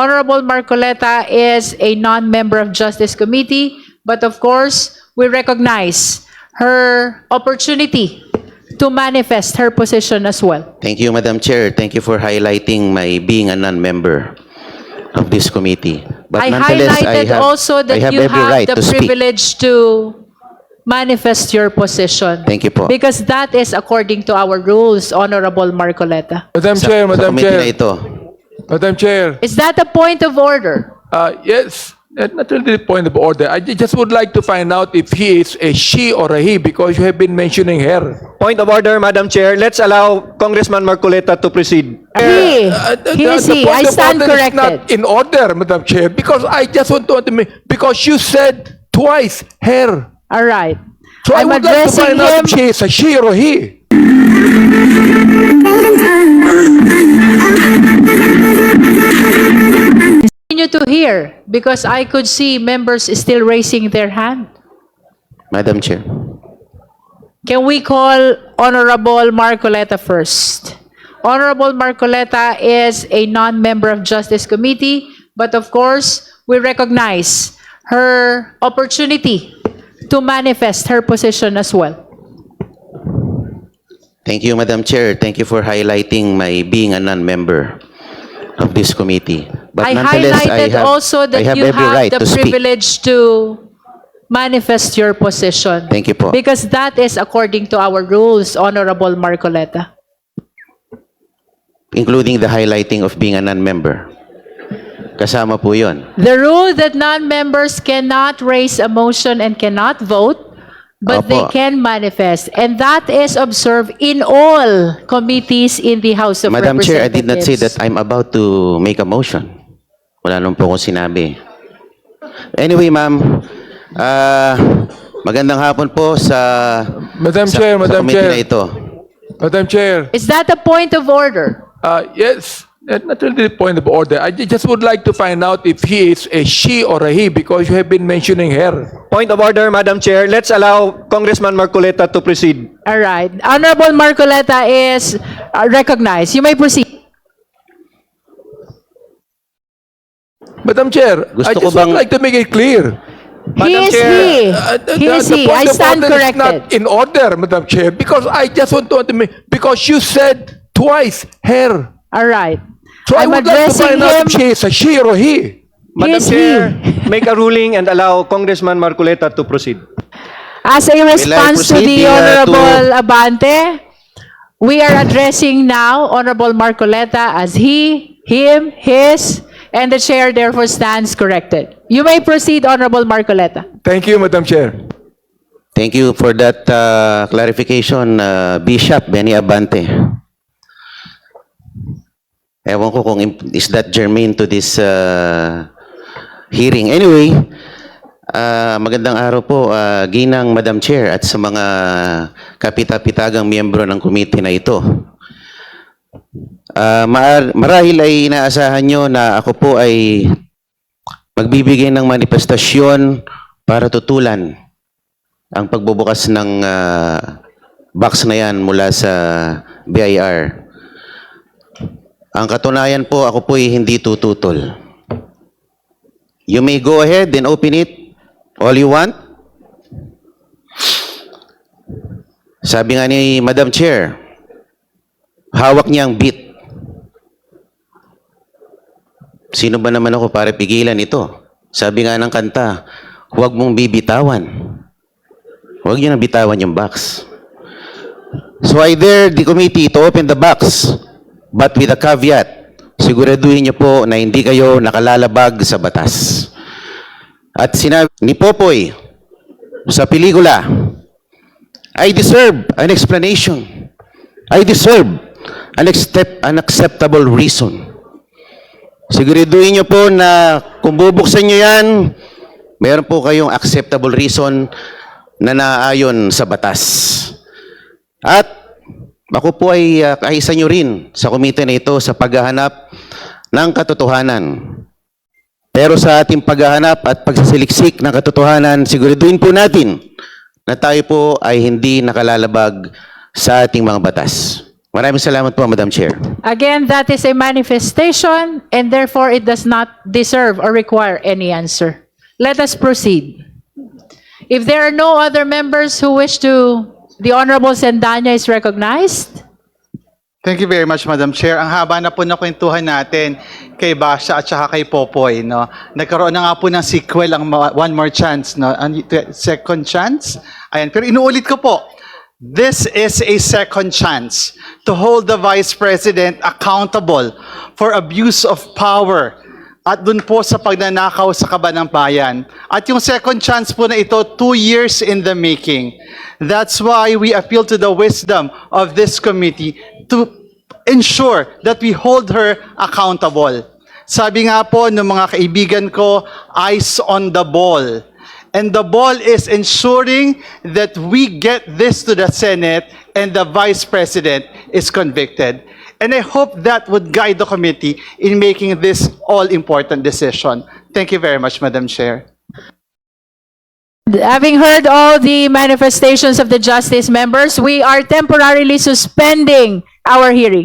Honorable Marcoleta is a non-member of Justice Committee, but of course, we recognize her opportunity to manifest her position as well. Thank you, Madam Chair. Thank you for highlighting my being a non-member of this committee. But I nonetheless, highlighted also that I have you every have right the to speak. privilege to manifest your position. Thank you po. Because that is according to our rules, Honorable Marcoleta. Madam Chair, Sa Madam committee na Chair, ito. Madam Chair. Is that a point of order? Yes, not really the point of order. I just would like to find out if he is a she or a he because you have been mentioning her. Point of order, Madam Chair. Let's allow Congressman Marcoleta to proceed. He is The he. point I of stand order is not corrected. in order, Madam Chair, because I just want to because you said twice her. All right. So I I'm would like to addressing find out him. if she is a she or a he. Continue to hear because I could see members still raising their hand. Madam Chair. Can we call Honorable Marcoleta first? Honorable Marcoleta is a non-member of Justice Committee, but of course, we recognize her opportunity to manifest her position as well. Thank you, Madam Chair. Thank you for highlighting my being a non-member of this committee. But I nonetheless, highlighted also I that have you every have right the to speak. privilege to manifest your position. Thank you po. Because that is according to our rules, Honorable Marcoleta. Including the highlighting of being a non-member. Kasama po yun. The rule that non-members cannot raise a motion and cannot vote, but Opo. they can manifest. And that is observed in all committees in the House of Madam Chair, I did not say Representatives. that I'm about to make a motion. Wala nung po akong sinabi. Anyway, ma'am, magandang hapon po sa Madam Chair, sa Madam committee Chair. na ito. Madam Chair. Is that a point of order? Yes, not really the point of order. I just would like to find out if he is a she or a he because you have been mentioning her. Point of order, Madam Chair. Let's allow Congressman Marcoleta to proceed. All right. Honorable Marcoleta is recognized. You may proceed. Madam Chair, Gusto I ko just would bang- like to make it clear. He is he. He is he. I stand Is corrected. not in order, Madam Chair, because I just want to because you said twice her. All right. So I I'm would like to addressing find out him. if she is a she or a he. Madam is Chair, he. make a ruling and allow Congressman Marcoleta to proceed. As a response to proceed, the Honorable to- Abante, we are addressing now Honorable Marcoleta as he, him, his, and the chair therefore stands corrected. You may proceed, Honorable Marcoleta. Thank you, Madam Chair. Thank you for that clarification, Bishop Benny Abante. Ewan ko kung is that germane to this hearing. Anyway, magandang araw po, ginang Madam Chair at sa mga kapita-pitagang miyembro ng committee na ito. Marahil ay inaasahan nyo na ako po ay magbibigay ng manifestasyon para tutulan ang pagbubukas ng box na yan mula sa BIR. Ang katunayan po, ako po ay hindi tututol. You may go ahead and open it all you want. Sabi nga ni Madam Chair, hawak niya ang bit. Sino ba naman ako para pigilan ito? Sabi nga ng kanta, huwag mong bibitawan. Huwag niyo nang bitawan yung box. So I dare the committee to open the box, but with a caveat, siguraduhin niyo po na hindi kayo nakalalabag sa batas. At sinabi ni Popoy sa pelikula, I deserve an explanation. I deserve an acceptable reason. Siguraduhin niyo po na kung bubuksan niyo yan, meron po kayong acceptable reason na naayon sa batas. At ako po ay kaisa niyo rin sa komite na ito sa paghahanap ng katotohanan. Pero sa ating paghahanap at pagsasiliksik ng katotohanan, siguraduhin po natin na tayo po ay hindi nakalalabag sa ating mga batas. Maraming salamat po, Madam Chair. Again, that is a manifestation and therefore it does not deserve or require any answer. Let us proceed. If there are no other members who wish to, the Honorable Sendanya is recognized. Thank you very much, Madam Chair. Ang haba na po na kwentuhan natin kay Basha at saka kay Popoy, no? Nagkaroon na nga po ng sequel ang One More Chance, no? Second chance. Ayan, pero inuulit ko po. This is a second chance to hold the Vice President accountable for abuse of power at dun po sa pagnanakaw sa kaban ng bayan. At yung second chance po na ito, 2 years in the making. That's why we appeal to the wisdom of this committee to ensure that we hold her accountable. Sabi nga po ng mga kaibigan ko, eyes on the ball. And the ball is ensuring that we get this to the Senate and the Vice President is convicted. And I hope that would guide the committee in making this all-important decision. Thank you very much, Madam Chair. Having heard all the manifestations of the justice members, we are temporarily suspending our hearing.